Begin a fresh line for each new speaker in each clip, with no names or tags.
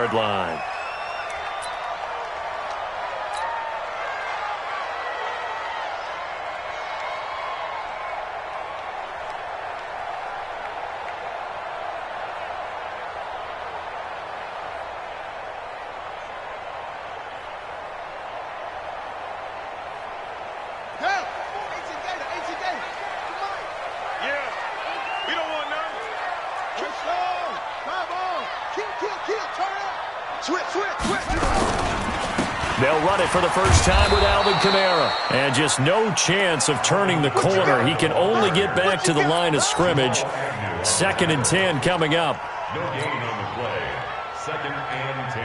42-yard line. They'll run it for the first time with Alvin Kamara. And just no chance of turning the corner. He can only get back to the line of scrimmage. 2nd and 10 coming up.
No gain on the play. 2nd and 10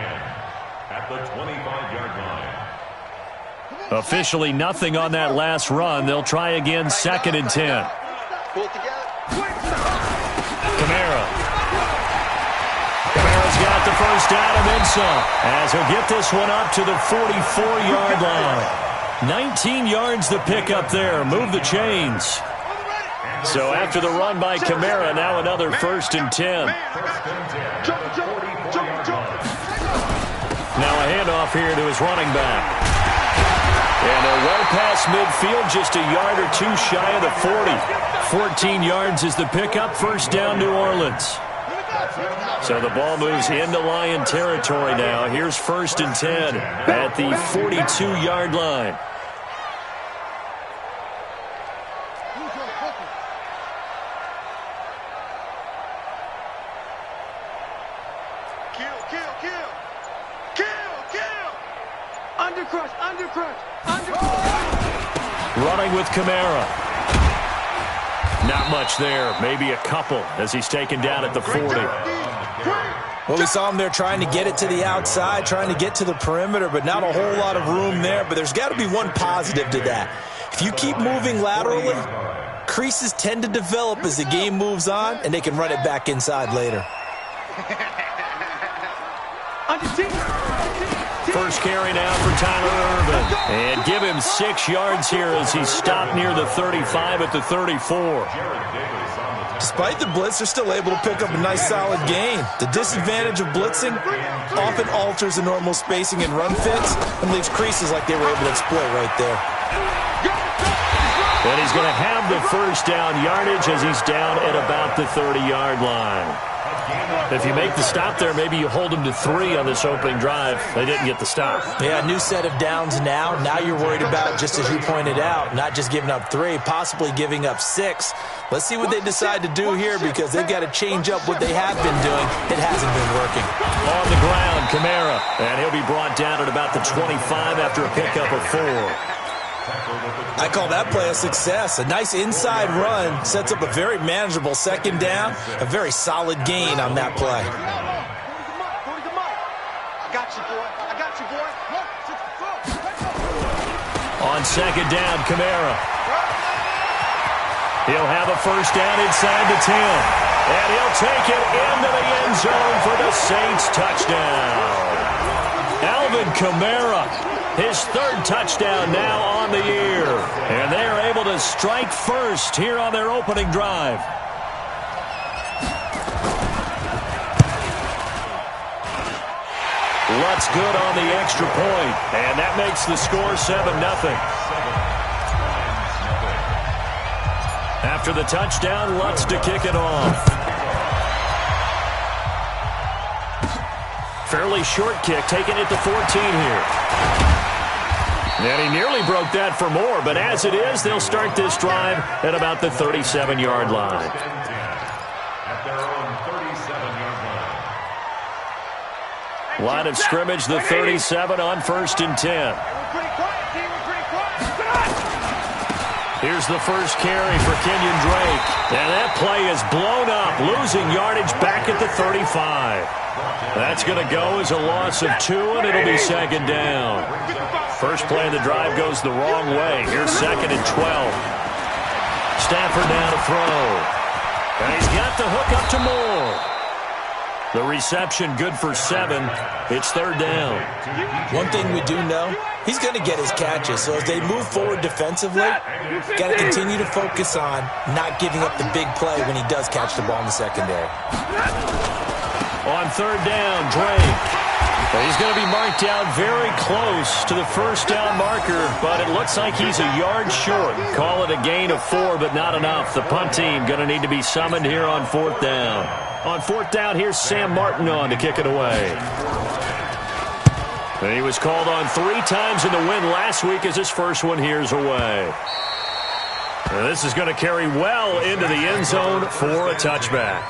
at the 25-yard line.
Officially nothing on that last run. They'll try again 2nd and 10. Kamara's got the first down and then some, as he'll get this one up to the 44-yard line. 19 yards to pick up there. Move the chains. So after the run by Kamara, now another 1st and 10. Now a handoff here to his running back. And they're well past midfield, just a yard or two shy of the 40. 14 yards is the pickup. First down, New Orleans. So the ball moves into Lion territory now. Here's 1st and 10 at the 42-yard line. Running with Kamara. Not much there. Maybe a couple as he's taken down at the 40.
Well, we saw him there trying to get it to the outside, trying to get to the perimeter, but not a whole lot of room there. But there's got to be one positive to that. If you keep moving laterally, creases tend to develop as the game moves on, and they can run it back inside later.
First carry now for Tyler Irvin. And give him 6 yards here as he's stopped near the 35 at the 34.
Despite the blitz, they're still able to pick up a nice solid gain. The disadvantage of blitzing often alters the normal spacing and run fits and leaves creases like they were able to exploit right there.
And he's going to have the first down yardage as he's down at about the 30-yard line. If you make the stop there, maybe you hold them to 3 on this opening drive. They didn't get the stop.
Yeah, new set of downs now. Now you're worried about, just as you pointed out, not just giving up 3, possibly giving up 6. Let's see what they decide to do here because they've got to change up what they have been doing. It hasn't been working.
On the ground, Kamara. And he'll be brought down at about the 25 after a pickup of 4.
I call that play a success. A nice inside run sets up a very manageable 2nd down. A very solid gain on that play.
On 2nd down, Kamara. He'll have a first down inside the 10. And he'll take it into the end zone for the Saints touchdown. Alvin Kamara. His 3rd touchdown now on the year. And they are able to strike first here on their opening drive. Lutz good on the extra point. And that makes the score 7-0. After the touchdown, Lutz to kick it off. Fairly short kick, taking it to 14 here. And he nearly broke that for more, but as it is, they'll start this drive at about the 37-yard line.
At their own 37-yard line.
Line of scrimmage, the 37 on 1st and 10. Here's the first carry for Kenyon Drake. And that play is blown up, losing yardage back at the 35. That's going to go as a loss of 2, and it'll be 2nd down. First play of the drive goes the wrong way. Here's 2nd and 12. Stafford now to throw. And he's got the hook up to Moore. The reception good for 7. It's 3rd down.
One thing we do know, he's going to get his catches. So as they move forward defensively, got to continue to focus on not giving up the big play when he does catch the ball in the secondary.
On 3rd down, Drake. Well, he's going to be marked down very close to the first down marker, but it looks like he's a yard short. Call it a gain of 4, but not enough. The punt team going to need to be summoned here on 4th down. On 4th down, here's Sam Martin on to kick it away. And he was called on 3 times in the win last week as his first one here's away. And this is going to carry well into the end zone for a touchback.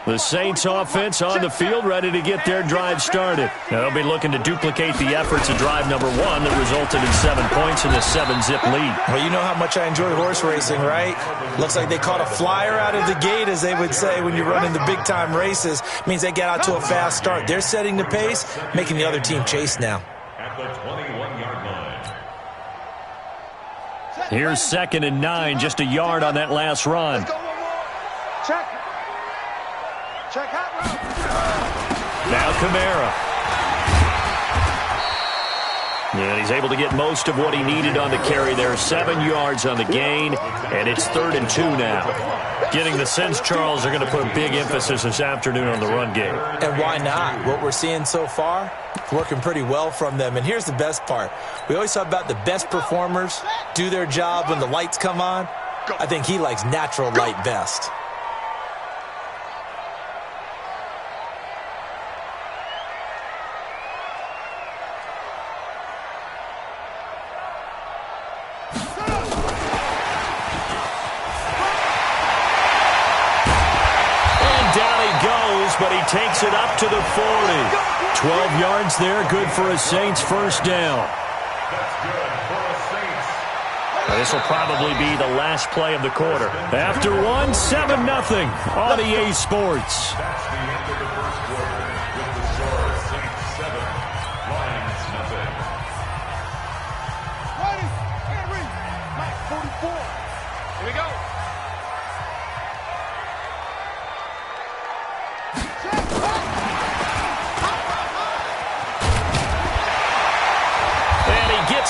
The Saints offense on the field, ready to get their drive started. Now they'll be looking to duplicate the efforts of drive number 1 that resulted in 7 points in the 7-zip lead.
Well, you know how much I enjoy horse racing, right? Looks like they caught a flyer out of the gate, as they would say when you're running the big-time races. Means they get out to a fast start. They're setting the pace, making the other team chase now.
At the 21-yard line.
Here's 2nd and 9, just a yard on that last run.
Check. Check out.
Now Kamara. And he's able to get most of what he needed on the carry there. 7 yards on the gain, and it's 3rd and 2 now. Getting the sense, Charles, are going to put a big emphasis this afternoon on the run game.
And why not? What we're seeing so far, working pretty well from them. And here's the best part. We always talk about the best performers do their job when the lights come on. I think he likes natural light best.
But he takes it up to the 40. 12 yards there, good for a Saints first down.
That's good for the Saints.
This will probably be the last play of the quarter. After 1, 7-0 on EA Sports.
That's the end of the first quarter with the score Saints 7, Lions nothing.
Ready, Henry, Mike 44. Here we go.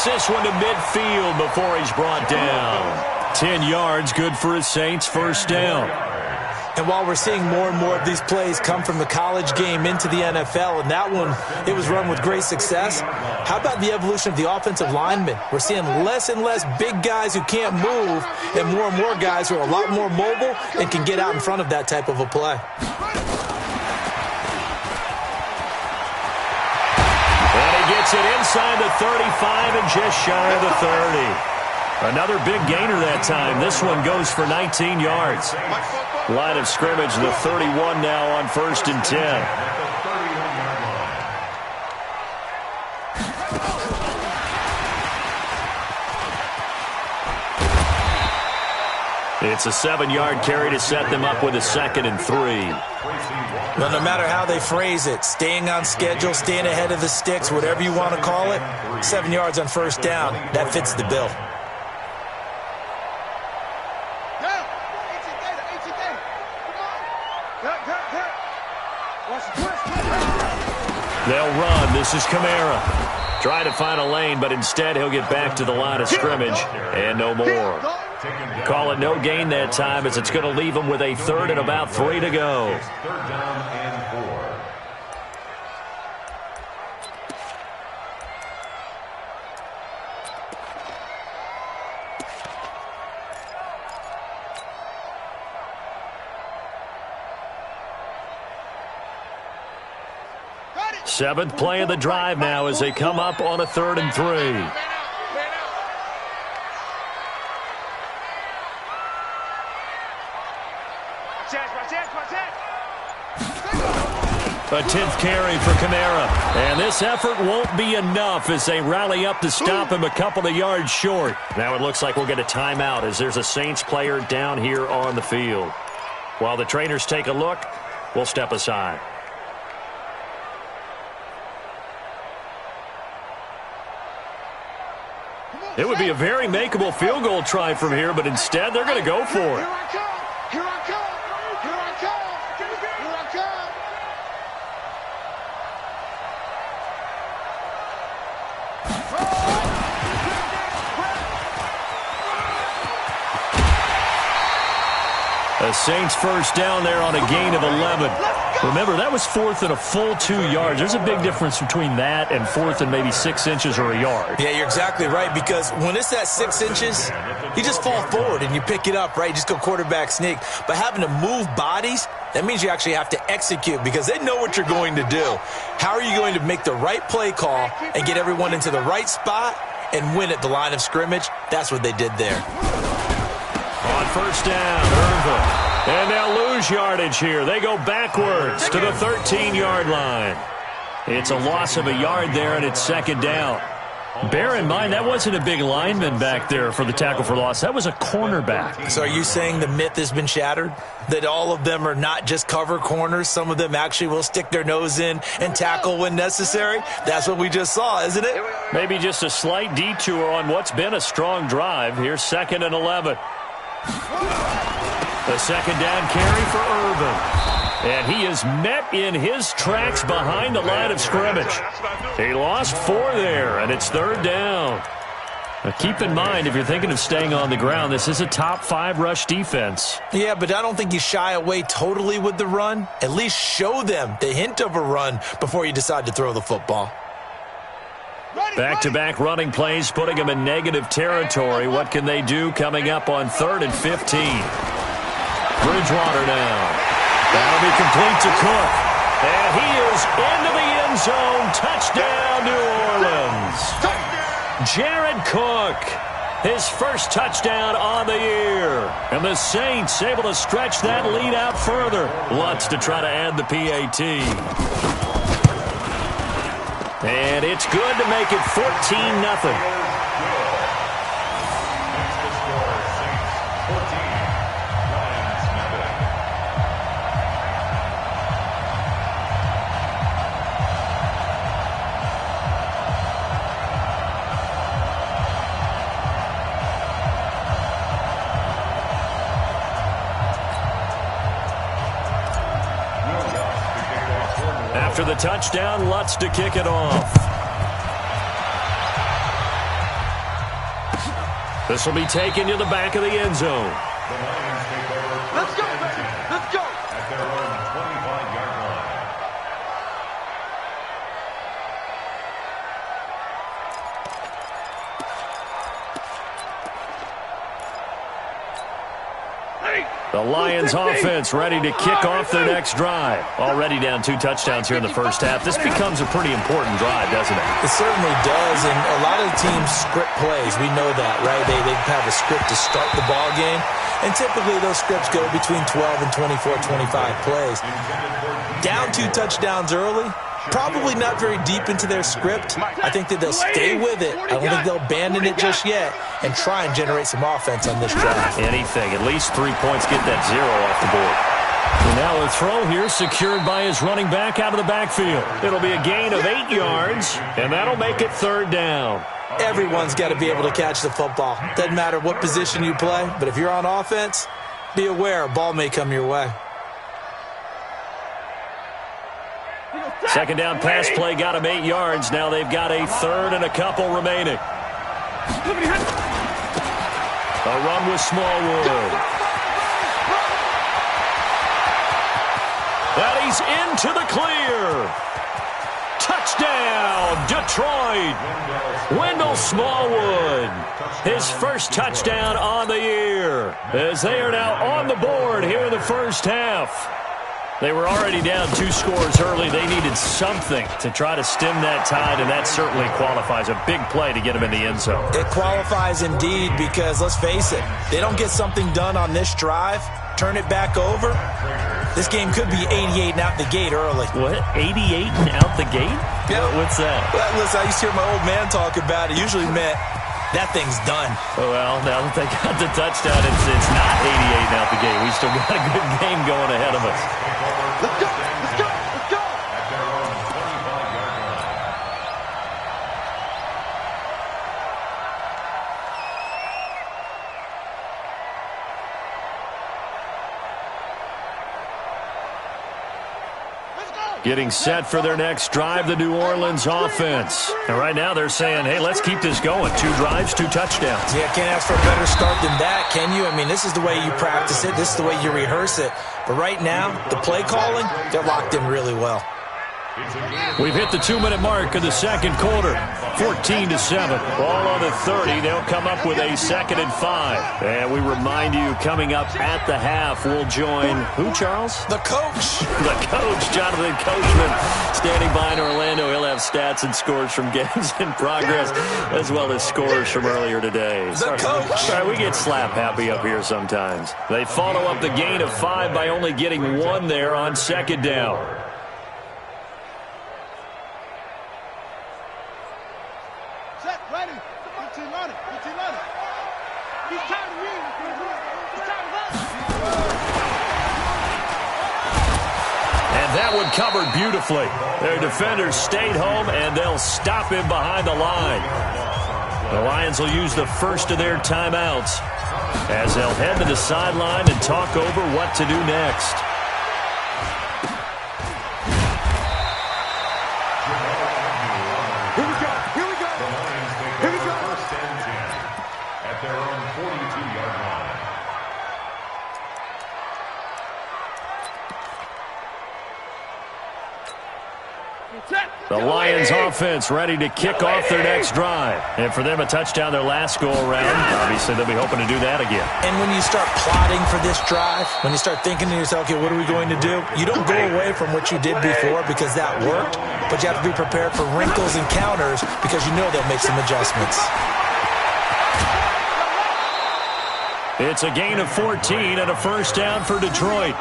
This one to midfield before he's brought down. 10 yards, good for a Saints first down.
And while we're seeing more and more of these plays come from the college game into the NFL, and that one, it was run with great success, how about the evolution of the offensive linemen? We're seeing less and less big guys who can't move and more guys who are a lot more mobile and can get out in front of that type of a play.
Gets it inside the 35 and just shy of the 30. Another big gainer that time. This one goes for 19 yards. Line of scrimmage, the 31 now on 1st and 10. It's a 7-yard carry to set them up with a 2nd and 3.
Well, no matter how they phrase it, staying on schedule, staying ahead of the sticks, whatever you want to call it, 7 yards on first down, that fits the bill.
They'll run. This is Kamara. Trying to find a lane, but instead he'll get back to the line of scrimmage and no more. Call it no gain that time as it's going to leave him with a 3rd and about 3 to go.
3rd down and 4.
Seventh play of the drive now as they come up on a 3rd and 3. A 10th carry for Kamara. And this effort won't be enough as they rally up to stop him a couple of yards short. Now it looks like we'll get a timeout as there's a Saints player down here on the field. While the trainers take a look, we'll step aside. It would be a very makeable field goal try from here, but instead they're going to go for it.
Here I come.
The Saints first down there on a gain of 11. Remember, that was fourth and a full 2 yards. There's a big difference between that and fourth and maybe 6 inches or a yard.
Yeah, you're exactly right, because when it's at 6 inches, you just fall forward and you pick it up, right? You just go quarterback sneak. But having to move bodies, that means you actually have to execute because they know what you're going to do. How are you going to make the right play call and get everyone into the right spot and win at the line of scrimmage? That's what they did there.
On first down, Irvin. And they'll lose yardage here. They go backwards to the 13-yard line. It's a loss of a yard there, and it's second down. Bear in mind, that wasn't a big lineman back there for the tackle for loss. That was a cornerback.
So are you saying the myth has been shattered? That all of them are not just cover corners? Some of them actually will stick their nose in and tackle when necessary? That's what we just saw, isn't it?
Maybe just a slight detour on what's been a strong drive. Here's 2nd and 11. The second down carry for Irvin. And he is met in his tracks behind the line of scrimmage. He lost 4 there, and it's 3rd down. Now keep in mind, if you're thinking of staying on the ground, this is a top 5 rush defense.
Yeah, but I don't think you shy away totally with the run. At least show them the hint of a run before you decide to throw the football.
Back-to-back running plays, putting them in negative territory. What can they do coming up on 3rd and 15? Bridgewater now. That'll be complete to Cook. And he is into the end zone. Touchdown, New Orleans. Jared Cook, his first touchdown on the year. And the Saints able to stretch that lead out further. Lutz to try to add the PAT. And it's good to make it 14-0. After the touchdown, Lutz to kick it off. This will be taken to the back of the end zone.
Let's go, baby. Let's go.
At their own 25-yard line.
The Lions offense ready to kick off their next drive. Already down 2 touchdowns here in the first half. This becomes a pretty important drive, doesn't it?
It certainly does, and a lot of the teams script plays. We know that, right? They have a script to start the ball game, and typically those scripts go between 12 and 24, 25 plays. Down 2 touchdowns early, probably not very deep into their script. I think that they'll stay with it. I don't think they'll abandon it just yet and try and generate some offense on this drive.
Anything, at least 3 points, get that 0 off the board. And now a throw here secured by his running back out of the backfield. It'll be a gain of 8 yards, and that'll make it 3rd down.
Everyone's got to be able to catch the football. Doesn't matter what position you play, but if you're on offense, be aware a ball may come your way.
Second down pass play got him 8 yards. Now they've got a 3rd and a couple remaining. A run with Smallwood. And he's into the clear. Touchdown, Detroit. Wendell Smallwood, his first touchdown on the year, as they are now on the board here in the first half. They were already down 2 scores early. They needed something to try to stem that tide, and that certainly qualifies. A big play to get them in the end zone.
It qualifies indeed because, let's face it, they don't get something done on this drive, turn it back over, this game could be 88 and out the gate early.
What? 88 and out the gate?
Yeah.
What's that?
Well, listen, I used to hear my old man talk about it. Usually meant that thing's done.
Well, now that they got the touchdown, it's not 88 and out the gate. We still got a good game going ahead of us.
Let's go. Let's go. Let's go.
At their own 25-yard line.
Let's go.
Getting set for their next drive, the New Orleans offense. And right now they're saying, hey, let's keep this going. 2 drives, 2 touchdowns.
Yeah, can't ask for a better start than that, can you? I mean, this is the way you practice it. This is the way you rehearse it. But right now, the play calling, they're locked in really well.
We've hit the 2-minute mark of the second quarter. 14-7. Ball on the 30. They'll come up with a 2nd and 5. And we remind you, coming up at the half, we'll join who, Charles?
The coach.
The coach, Jonathan Coachman, standing by in Orlando. He'll have stats and scores from games in progress, as well as scores from earlier today.
The coach.
Sorry, we get slap happy up here sometimes. They follow up the gain of 5 by only getting 1 there on 2nd down. That one covered beautifully. Their defenders stayed home, and they'll stop him behind the line. The Lions will use the first of their timeouts as they'll head to the sideline and talk over what to do next.
Here we go. Here we go. Here we go.
First and 10 at their own 42-yard line.
The Lions offense ready to kick off their next drive. And for them, a touchdown their last go-around. Obviously, they'll be hoping to do that again.
And when you start plotting for this drive, when you start thinking to yourself, okay, what are we going to do? You don't go away from what you did before because that worked, but you have to be prepared for wrinkles and counters because you know they'll make some adjustments.
It's a gain of 14 and a first down for Detroit.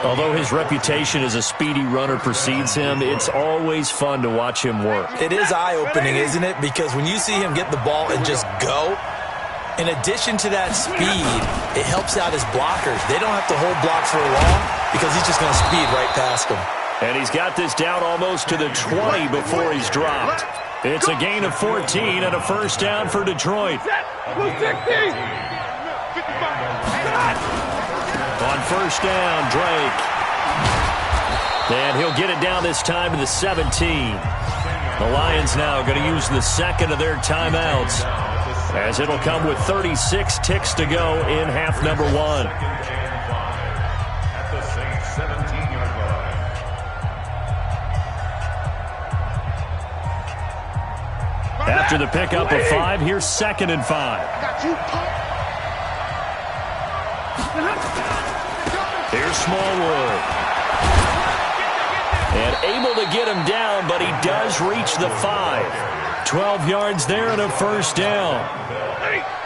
Although his reputation as a speedy runner precedes him, it's always fun to watch him work.
It is eye-opening, isn't it? Because when you see him get the ball and just go, in addition to that speed, it helps out his blockers. They don't have to hold blocks for long because he's just going to speed right past them.
And he's got this down almost to the 20 before he's dropped. It's a gain of 14 and a first down for Detroit. On first down, Drake. And he'll get it down this time to the 17. The Lions now going to use the second of their timeouts, as it'll come with 36 ticks to go in half number 1.
At the same 17-yard line.
After the pickup of 5, here's 2nd and 5. Here's Smallwood. And able to get him down, but he does reach the 5. 12 yards there and a first down.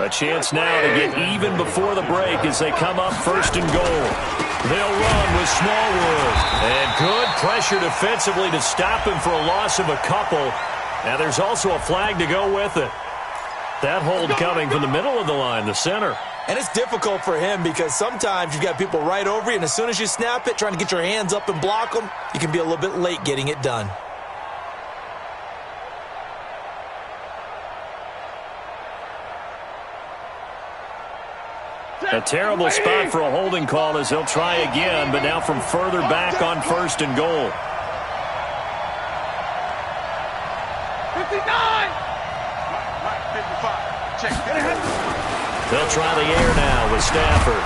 A chance now to get even before the break as they come up 1st and goal. They'll run with Smallwood. And good pressure defensively to stop him for a loss of a couple. Now there's also a flag to go with it. That hold coming from the middle of the line, the center.
And it's difficult for him because sometimes you've got people right over you, and as soon as you snap it, trying to get your hands up and block them, you can be a little bit late getting it done.
A terrible spot for a holding call as he'll try again, but now from further back on 1st and goal.
59! 55. Check.
They'll try the air now with Stafford.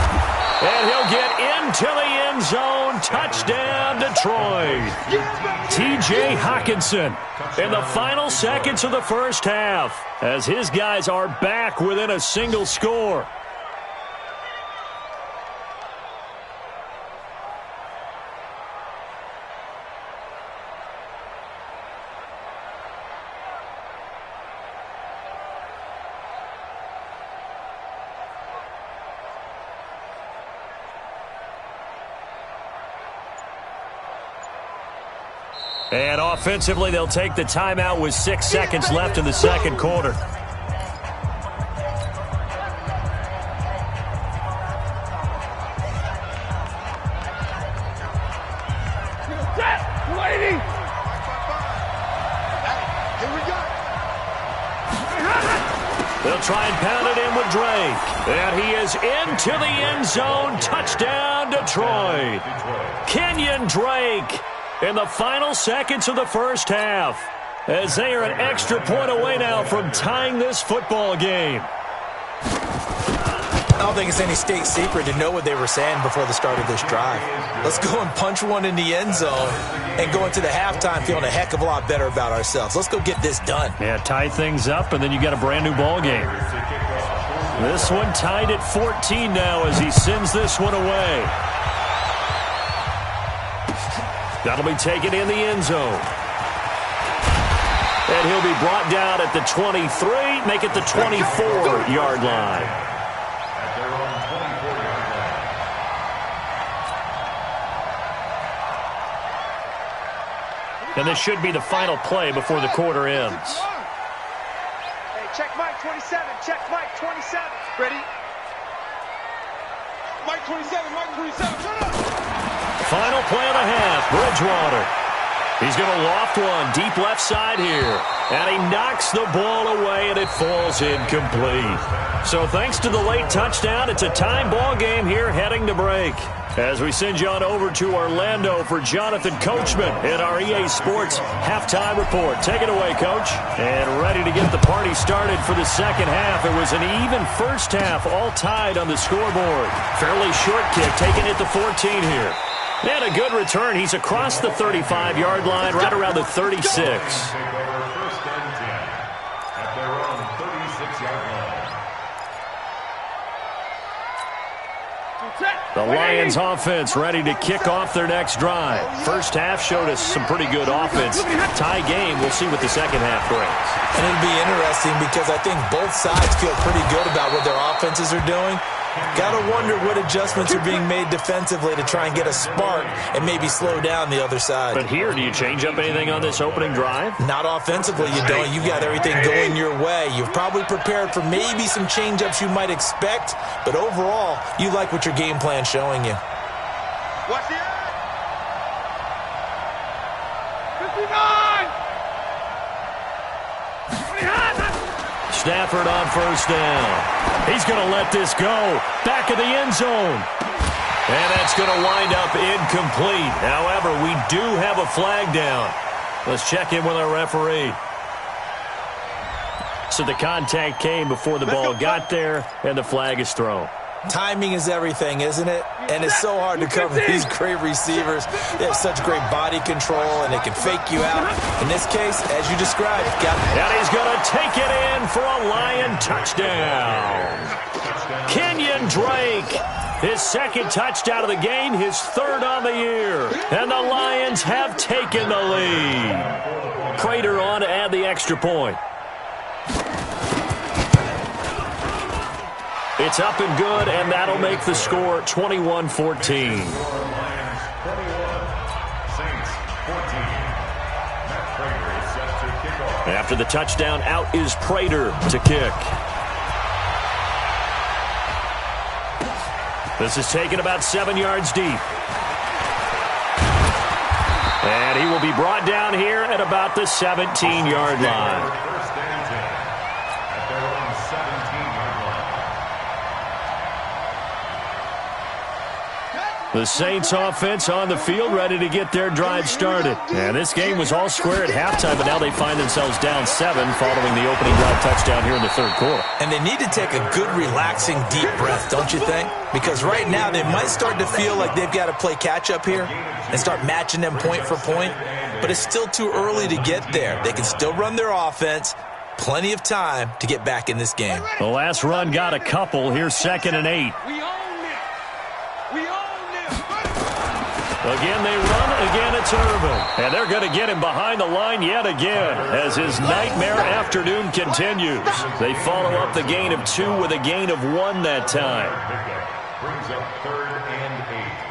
And he'll get into the end zone. Touchdown, Detroit. T.J. Hockenson in the final seconds of the first half as his guys are back within a single score. And offensively, they'll take the timeout with 6 seconds left in the second quarter.
Lady! Here we go.
They'll try and pound it in with Drake. And he is into the end zone. Touchdown, Detroit. Kenyon Drake in the final seconds of the first half, as they are an extra point away now from tying this football game.
I don't think it's any state secret to know what they were saying before the start of this drive. Let's go and punch one in the end zone and go into the halftime feeling a heck of a lot better about ourselves. Let's go get this done.
Yeah, tie things up, and then you got a brand-new ball game. This one tied at 14 now as he sends this one away. That'll be taken in the end zone. And he'll be brought down at the 23, make it the 24-yard line. And this should be the final play before the quarter ends.
Hey, check Mike 27. Check Mike 27. Ready? Mike 27. Mike 27. Shut up.
Final play of the half, Bridgewater. He's going to loft one deep left side here. And he knocks the ball away, and it falls incomplete. So thanks to the late touchdown, it's a time ball game here heading to break. As we send you on over to Orlando for Jonathan Coachman in our EA Sports halftime report. Take it away, Coach. And ready to get the party started for the second half. It was an even first half, all tied on the scoreboard. Fairly short kick, taken at the 14 here. And a good return. He's across the 35-yard line, right around the 36. The Lions offense ready to kick off their next drive. First half showed us some pretty good offense. Tie game, we'll see what the second half brings.
And it'll be interesting because I think both sides feel pretty good about what their offenses are doing. Got to wonder what adjustments are being made defensively to try and get a spark and maybe slow down the other side.
But here, do you change up anything on this opening drive?
Not offensively, you don't. You got everything going your way. You've probably prepared for maybe some change-ups you might expect, but overall, you like what your game plan's showing you.
Watch the 59!
Stafford on first down. He's going to let this go. Back of the end zone. And that's going to wind up incomplete. However, we do have a flag down. Let's check in with our referee. So the contact came before the ball got there, and the flag is thrown.
Timing is everything, isn't it? And it's so hard to cover these great receivers. They have such great body control, and they can fake you out. In this case, as you described,
and he's going to take it in for a Lion touchdown. Kenyon Drake, his second touchdown of the game, his third on the year. And the Lions have taken the lead. Prater on to add the extra point. It's up and good, and that'll make the score 21-14. After the touchdown, out is Prater to kick. This is taken about 7 yards deep. And he will be brought down here at about the 17-yard line. The Saints offense on the field ready to get their drive started. And this game was all square at halftime, but now they find themselves down 7 following the opening drive touchdown here in the third quarter.
And they need to take a good, relaxing, deep breath, don't you think? Because right now they might start to feel like they've got to play catch-up here and start matching them point for point. But it's still too early to get there. They can still run their offense. Plenty of time to get back in this game.
The last run got a couple. Here's 2nd and 8. Again, they run. Again, it's Irvin. And they're going to get him behind the line yet again as his nightmare afternoon continues. They follow up the gain of 2 with a gain of 1 that time.
Brings up 3rd and 8.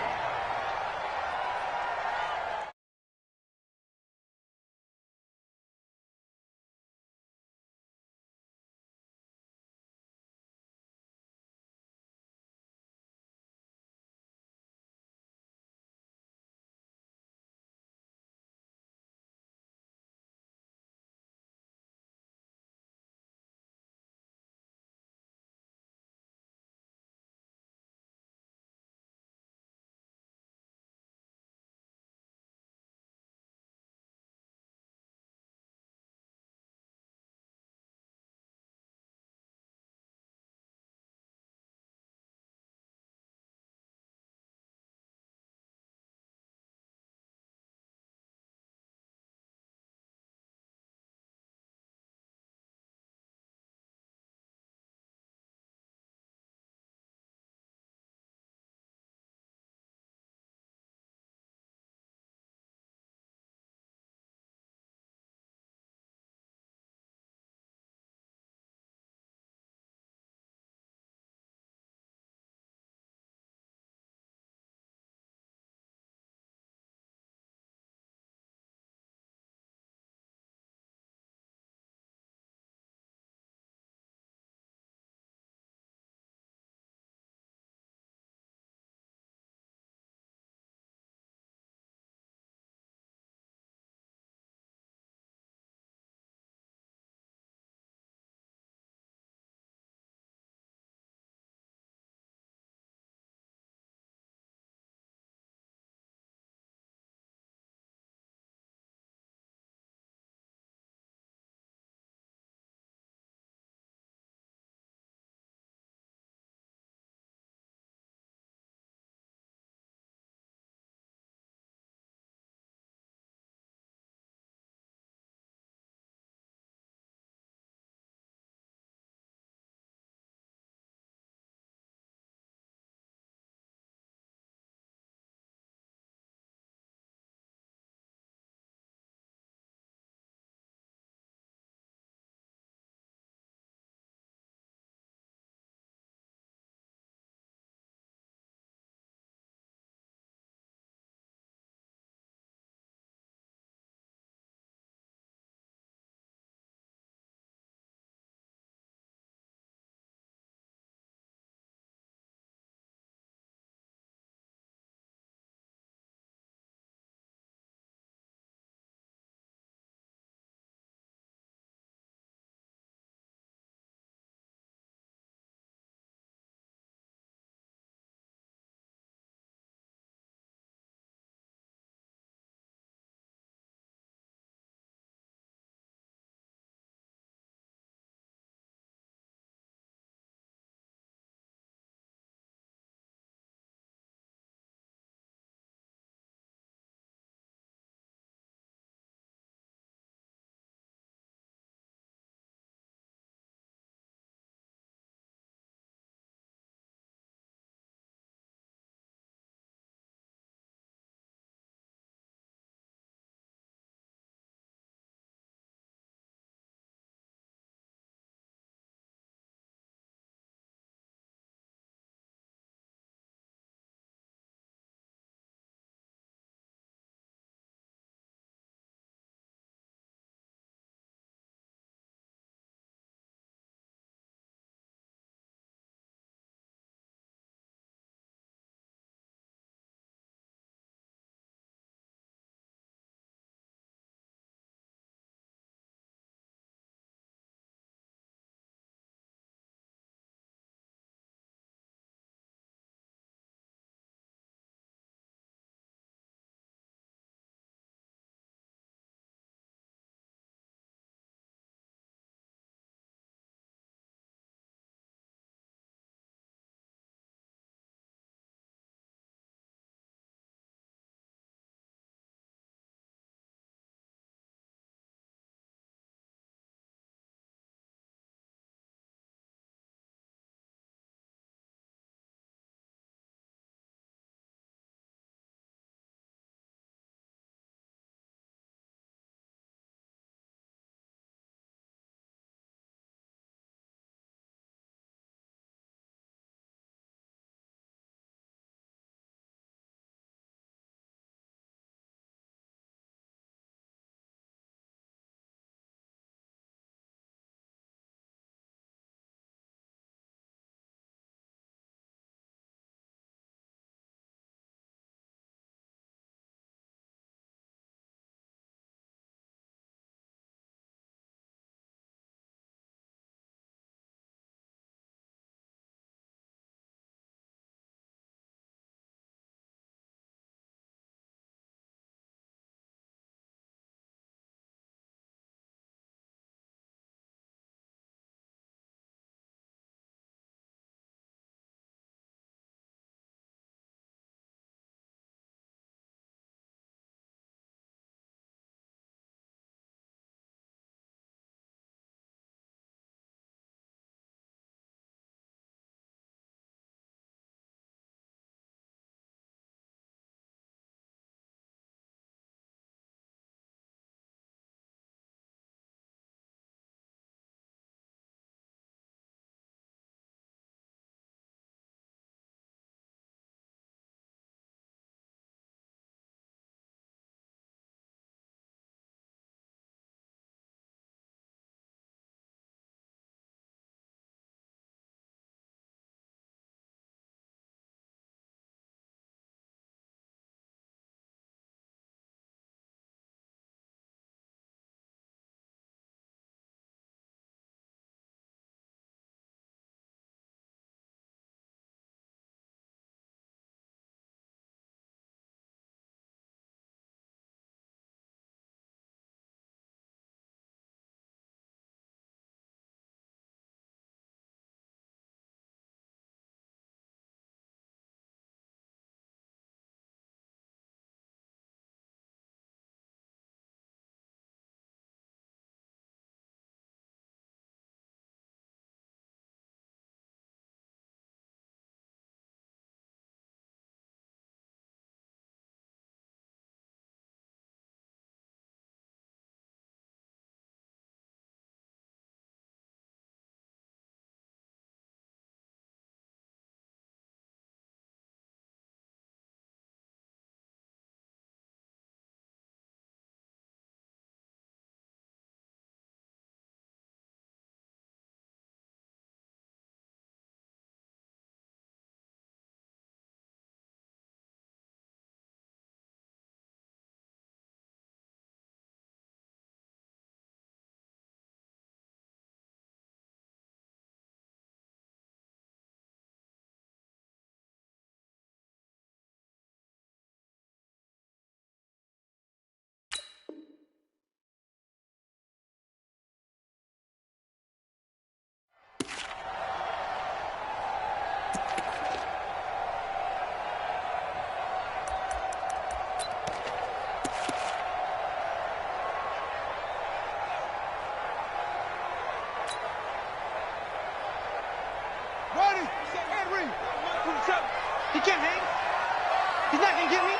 can get me?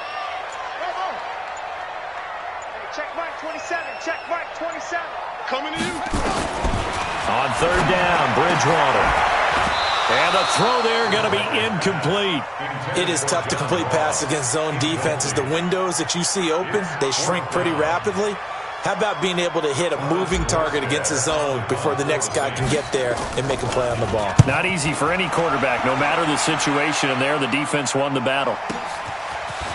Hey, check Mike 27. Check Mike 27. Coming to you.
On third down, Bridgewater. And the throw there going to be incomplete.
It is tough to complete passes against zone defenses. The windows that you see open, they shrink pretty rapidly. How about being able to hit a moving target against a zone before the next guy can get there and make a play on the ball?
Not easy for any quarterback, no matter the situation, and there the defense won the battle.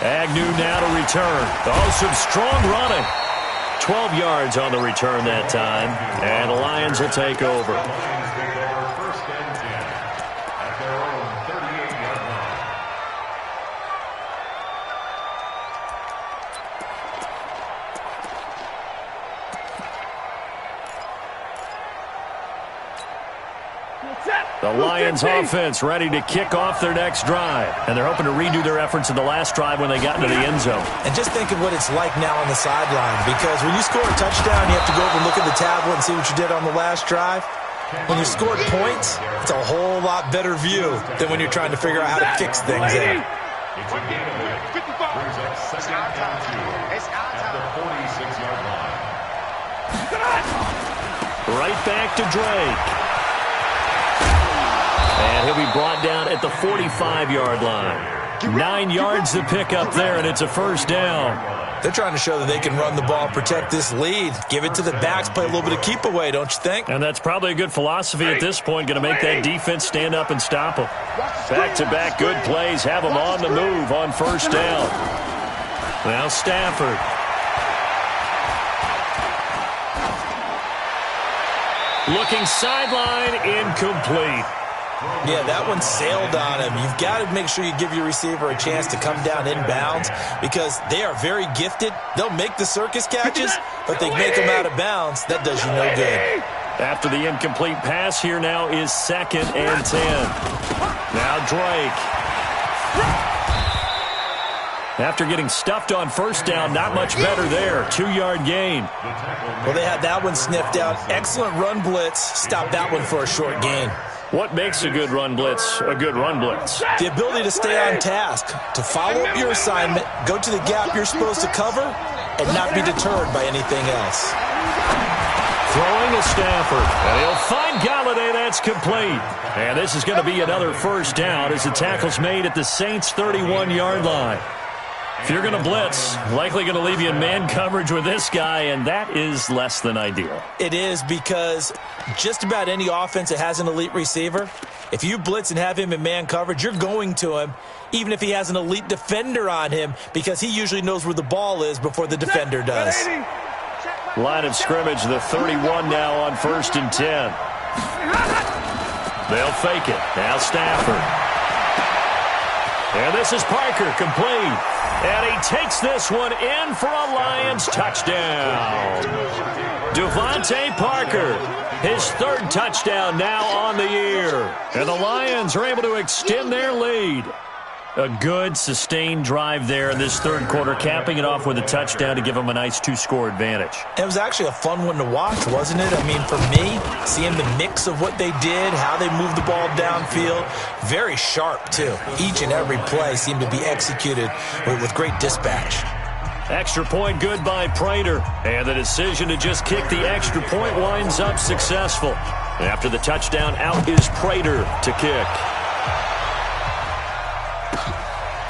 Agnew now to return. Oh, some strong running. 12 yards on the return that time, and the Lions will take over. The Lions offense ready to kick off their next drive. And they're hoping to redo their efforts in the last drive when they got into the end zone.
And just think of what it's like now on the sideline. Because when you score a touchdown, you have to go over and look at the tablet and see what you did on the last drive. When you scored points, it's a whole lot better view than when you're trying to figure out how to fix things there.
It's a game of 55. Brings up second and 2 at the 46-yard line.
Right back to Drake. And he'll be brought down at the 45-yard line. 9 yards to pick up there, and it's a first down.
They're trying to show that they can run the ball, protect this lead. Give it to the backs, play a little bit of keep away, don't you think?
And that's probably a good philosophy at this point, going to make that defense stand up and stop them. Back-to-back good plays, have them on the move on first down. Now Stafford. Looking sideline, incomplete.
Yeah, that one sailed on him. You've got to make sure you give your receiver a chance to come down inbounds because they are very gifted. They'll make the circus catches, but they make them out of bounds. That does you no good.
After the incomplete pass, here now is 2nd and 10. Now Drake. After getting stuffed on first down, not much better there. 2-yard gain.
Well, they had that one sniffed out. Excellent run blitz. Stop that one for a short gain.
What makes a good run blitz a good run blitz?
The ability to stay on task, to follow up your assignment, go to the gap you're supposed to cover, and not be deterred by anything else.
Throwing to Stafford, and he'll find Galladay. That's complete. And this is going to be another first down as the tackle's made at the Saints' 31-yard line. If you're going to blitz, likely going to leave you in man coverage with this guy, and that is less than ideal.
It is because just about any offense that has an elite receiver, if you blitz and have him in man coverage, you're going to him, even if he has an elite defender on him, because he usually knows where the ball is before the defender does.
Line of scrimmage, the 31 now on 1st and 10. They'll fake it. Now Stafford. And this is Parker, complete. And he takes this one in for a Lions touchdown. Devontae Parker, his 3rd touchdown now on the year. And the Lions are able to extend their lead. A good, sustained drive there in this 3rd quarter, capping it off with a touchdown to give them a nice 2-score advantage.
It was actually a fun one to watch, wasn't it? I mean, for me, seeing the mix of what they did, how they moved the ball downfield, very sharp, too. Each and every play seemed to be executed with great dispatch.
Extra point good by Prater. And the decision to just kick the extra point winds up successful. After the touchdown, out is Prater to kick.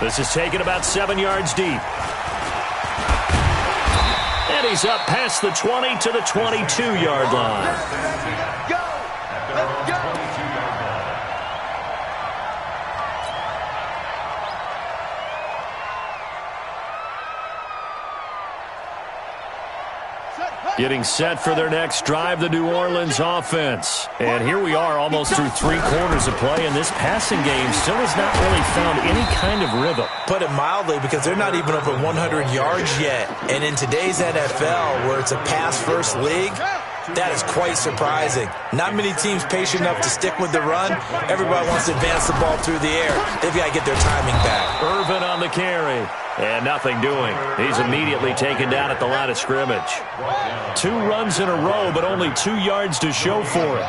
This is taken about 7 yards deep. And he's up past the 20 to the 22-yard line.
Go! Let's go!
Getting set for their next drive, the New Orleans offense. And here we are almost through 3 quarters of play, and this passing game still has not really found any kind of rhythm.
Put it mildly, because they're not even over 100 yards yet. And in today's NFL, where it's a pass-first league, that is quite surprising. Not many teams patient enough to stick with the run. Everybody wants to advance the ball through the air. They've got to get their timing back.
Irvin on the carry. And nothing doing. He's immediately taken down at the line of scrimmage. 2 runs in a row, but only 2 yards to show for it.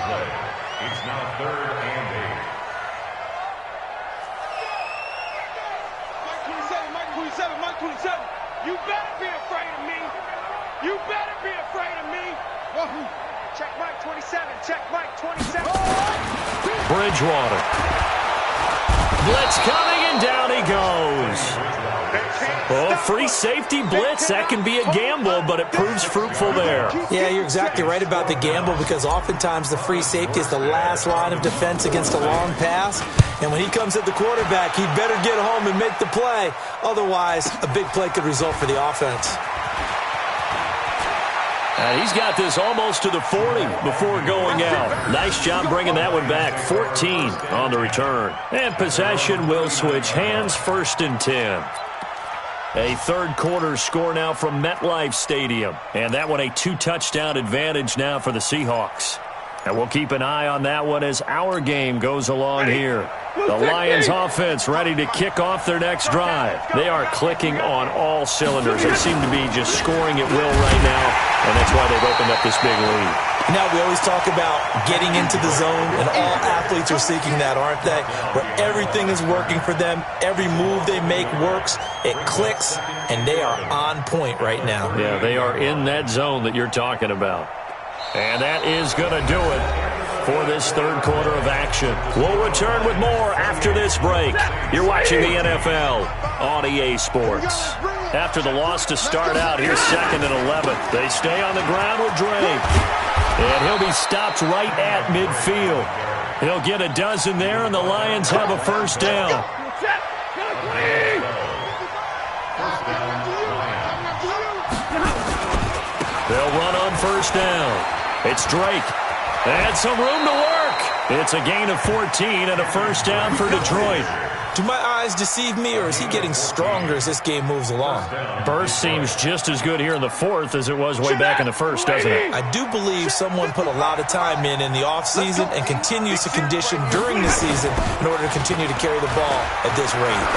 It's now 3rd and 8.
Mike 27, Mike 27. You better be afraid of me. You better be afraid of me. Check Mike 27. Check Mike 27.
Bridgewater. Blitz coming, and down he goes. Oh, free safety blitz. That can be a gamble, but it proves fruitful there.
Yeah, you're exactly right about the gamble, because oftentimes the free safety is the last line of defense against a long pass. And when he comes at the quarterback, he'd better get home and make the play. Otherwise, a big play could result for the offense.
And he's got this almost to the 40 before going out. Nice job bringing that one back. 14 on the return. And possession will switch hands, 1st and 10. A third quarter score now from MetLife Stadium. And that one a 2-touchdown advantage now for the Seahawks. And we'll keep an eye on that one as our game goes along here. The Lions offense ready to kick off their next drive. They are clicking on all cylinders. They seem to be just scoring at will right now, and that's why they've opened up this big lead.
Now, we always talk about getting into the zone, and all athletes are seeking that, aren't they? Where everything is working for them, every move they make works, it clicks, and they are on point right now.
Yeah, they are in that zone that you're talking about. And that is going to do it for this third quarter of action. We'll return with more after this break. You're watching the NFL on EA Sports. After the loss to start out, here's 2nd and 11. They stay on the ground with Drake. And he'll be stopped right at midfield. He'll get a dozen there, and the Lions have a first down. They'll run on first down. It's Drake. And some room to work. It's a gain of 14 and a first down for Detroit.
Do my eyes deceive me, or is he getting stronger as this game moves along?
Burst seems just as good here in the 4th as it was way back in the 1st, doesn't it?
I do believe someone put a lot of time in the offseason and continues to condition during the season in order to continue to carry the ball at this rate.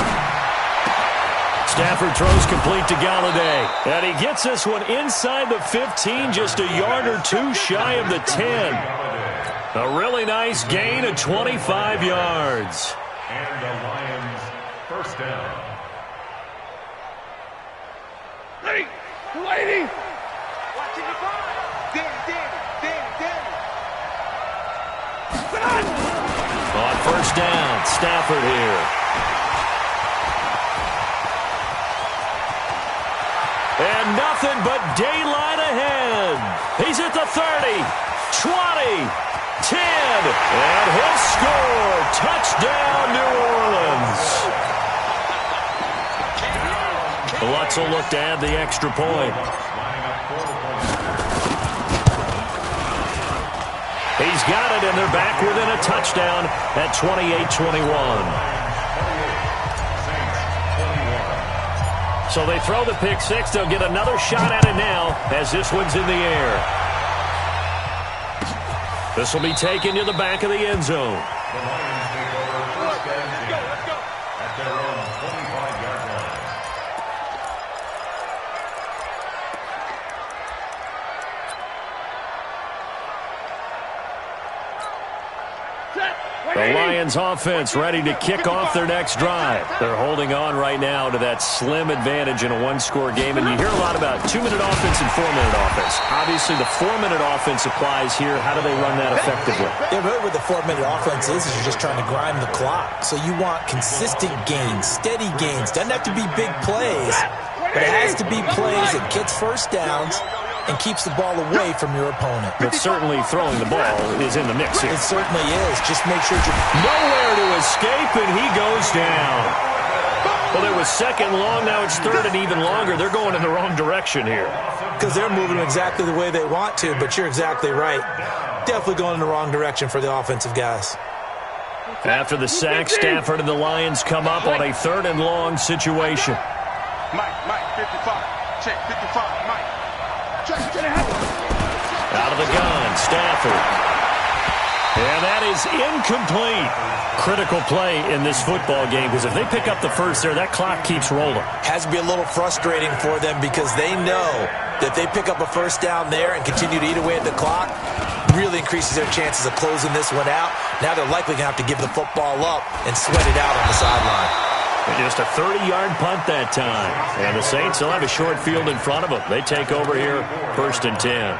Stafford throws complete to Galladay. And he gets this one inside the 15, just a yard or two shy of the 10. A really nice gain of 25 yards.
And the Lions first down.
Lady! Watching the ball. Danny.
On first down, Stafford here. And nothing but daylight ahead. He's at the 30, 20, 10, and he'll score. Touchdown, New Orleans. Lutz will look to add the extra point. He's got it, and they're back within a touchdown at 28-21. So they throw the pick six. They'll get another shot at it now as this one's in the air. This will be taken to the back of the end zone.
The Lions take over first and 10 at their own 25-yard line.
The Lions offense ready to kick off their next drive. They're holding on right now to that slim advantage in a one-score game, and you hear a lot about 2-minute offense and 4-minute offense. Obviously, the 4-minute offense applies here. How do they run that effectively?
Yeah, really what the 4-minute offense is you're just trying to grind the clock. So you want consistent gains, steady gains. Doesn't have to be big plays, but it has to be plays that gets first downs and keeps the ball away from your opponent.
But certainly throwing the ball is in the mix here.
It certainly is. Just make sure you're
nowhere to escape, and he goes down. Well, it was second long. Now it's third and even longer. They're going in the wrong direction here.
Because they're moving exactly the way they want to, but you're exactly right. Definitely going in the wrong direction for the offensive guys.
After the sack, Stafford and the Lions come up on a third and long situation.
Mike, 55. Check, 55, Mike.
Out of the gun, Stafford. And that is incomplete. Critical play in this football game, because if they pick up the first there, that clock keeps rolling.
Has to be a little frustrating for them because they know that if they pick up a first down there and continue to eat away at the clock, really increases their chances of closing this one out. Now they're likely going to have to give the football up and sweat it out on the sideline.
Just a 30-yard punt that time. And the Saints will have a short field in front of them. They take over here, 1st and 10.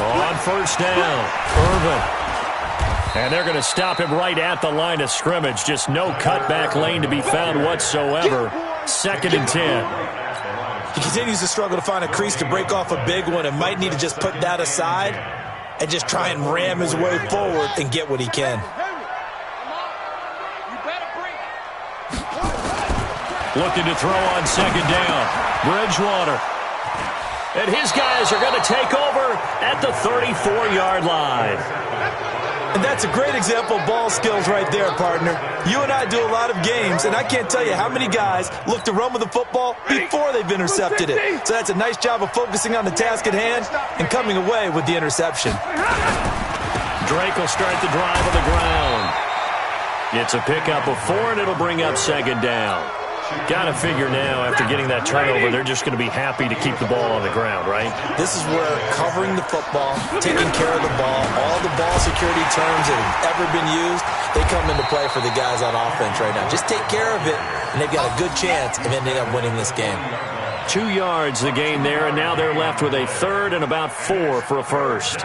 On 1st down, Irvin. And they're going to stop him right at the line of scrimmage. Just no cutback lane to be found whatsoever. 2nd and 10.
He continues to struggle to find a crease to break off a big one and might need to just put that aside and just try and ram his way forward and get what he can.
Looking to throw on 2nd down. Bridgewater. And his guys are going to take over at the 34-yard line.
And that's a great example of ball skills right there, partner. You and I do a lot of games, and I can't tell you how many guys look to run with the football before they've intercepted it. So that's a nice job of focusing on the task at hand and coming away with the interception.
Drake will start the drive on the ground. It's a pickup of 4, and it'll bring up 2nd down. Got to figure now, after getting that turnover, they're just going to be happy to keep the ball on the ground, right?
This is where covering the football, taking care of the ball, all the ball security terms that have ever been used, they come into play for the guys on offense right now. Just take care of it, and they've got a good chance of ending up winning this game.
2 yards the gain there, and now they're left with a 3rd and about 4 for a first.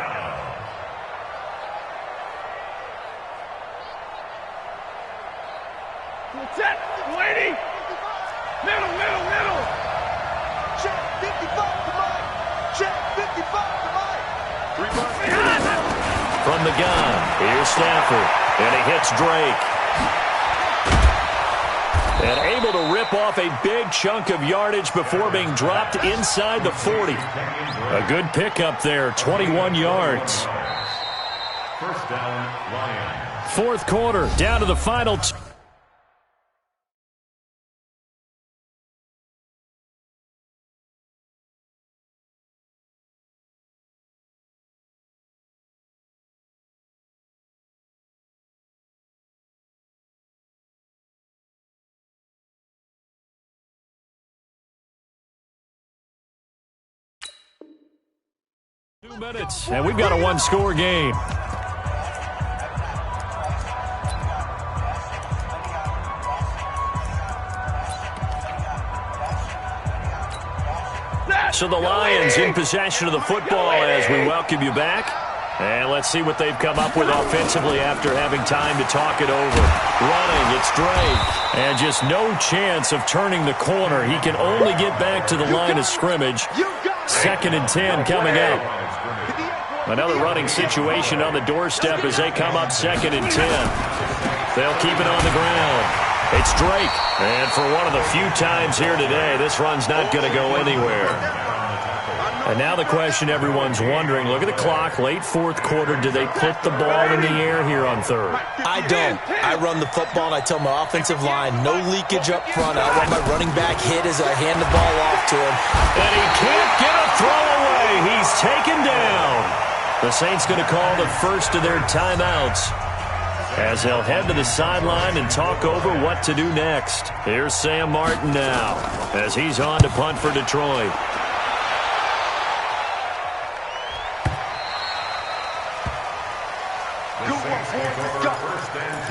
From the gun, here's Stafford, and he hits Drake. And able to rip off a big chunk of yardage before being dropped inside the 40. A good pickup there, 21 yards.
1st down, Lions.
4th quarter, down to the final 2. Minutes, and we've got a 1-score game. So the Lions in possession of the football as we welcome you back. And let's see what they've come up with offensively after having time to talk it over. Running, it's Drake. And just no chance of turning the corner. He can only get back to the line of scrimmage. 2nd and 10 coming up. Another running situation on the doorstep as they come up 2nd and 10. They'll keep it on the ground. It's Drake. And for one of the few times here today, this run's not going to go anywhere. And now the question everyone's wondering, look at the clock, late 4th quarter. Do they put the ball in the air here on 3rd?
I don't. I run the football, and I tell my offensive line, no leakage up front. I want my running back hit as I hand the ball off to him.
And he can't get a throw away. He's taken down. The Saints going to call the first of their timeouts as they'll head to the sideline and talk over what to do next. Here's Sam Martin now as he's on to punt for Detroit.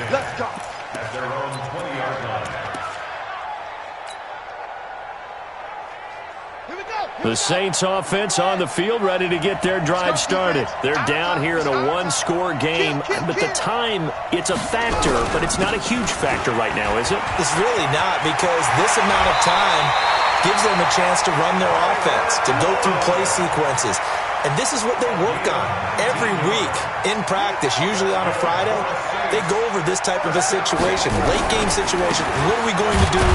Let's go. At their own 20-yard line.
The Saints offense on the field, ready to get their drive started. They're down here in a 1-score game, but the time, it's a factor, but it's not a huge factor right now, is it?
It's really not, because this amount of time gives them a chance to run their offense, to go through play sequences. And this is what they work on every week in practice, usually on a Friday. They go over this type of a situation, late game situation. What are we going to do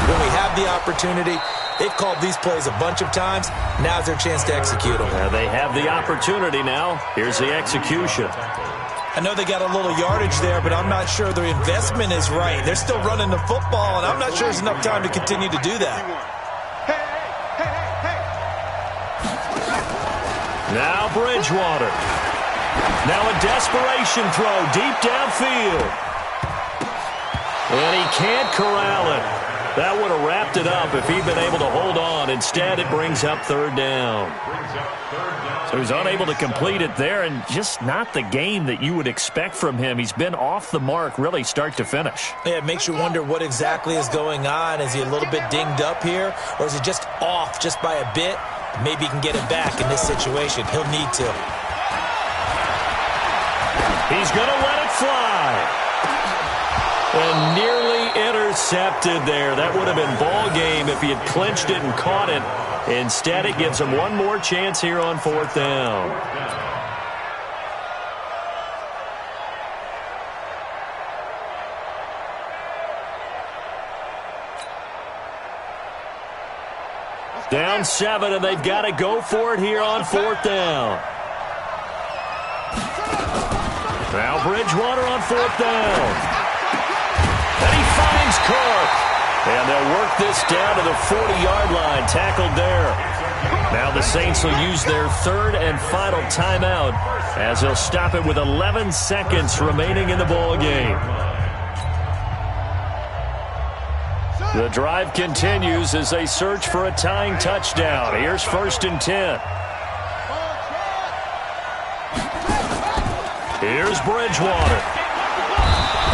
when we have the opportunity? They've called these plays a bunch of times. Now's their chance to execute them.
They have the opportunity now. Here's the execution.
I know they got a little yardage there, but I'm not sure their investment is right. They're still running the football, and I'm not sure there's enough time to continue to do that.
Now Bridgewater. Now a desperation throw deep downfield. And he can't corral it. That would have wrapped it up if he'd been able to hold on. Instead, it brings up third down. So he's unable to complete it there, and just not the game that you would expect from him. He's been off the mark really start to finish.
Yeah, it makes you wonder what exactly is going on. Is he a little bit dinged up here, or is he just off just by a bit? Maybe he can get it back in this situation. He'll need to.
He's going to let it fly. And nearly intercepted there. That would have been ball game if he had clinched it and caught it. Instead, it gives him one more chance here on fourth down. Down 7, and they've got to go for it here on fourth down. Now Bridgewater on fourth down. And he finds Cook. And they'll work this down to the 40-yard line. Tackled there. Now the Saints will use their third and final timeout as they'll stop it with 11 seconds remaining in the ball game. The drive continues as they search for a tying touchdown. Here's 1st and 10. Here's Bridgewater.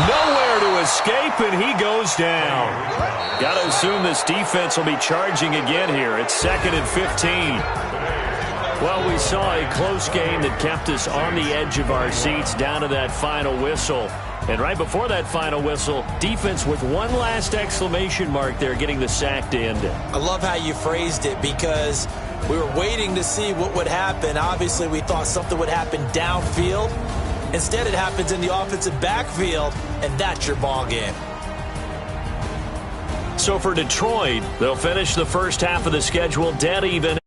Nowhere to escape, and he goes down. Got to assume this defense will be charging again here. It's 2nd and 15. Well, we saw a close game that kept us on the edge of our seats down to that final whistle. And right before that final whistle, defense with one last exclamation mark there, getting the sack to end it.
I love how you phrased it, because we were waiting to see what would happen. Obviously, we thought something would happen downfield. Instead, it happens in the offensive backfield, and that's your ball game.
So for Detroit, they'll finish the first half of the schedule dead even.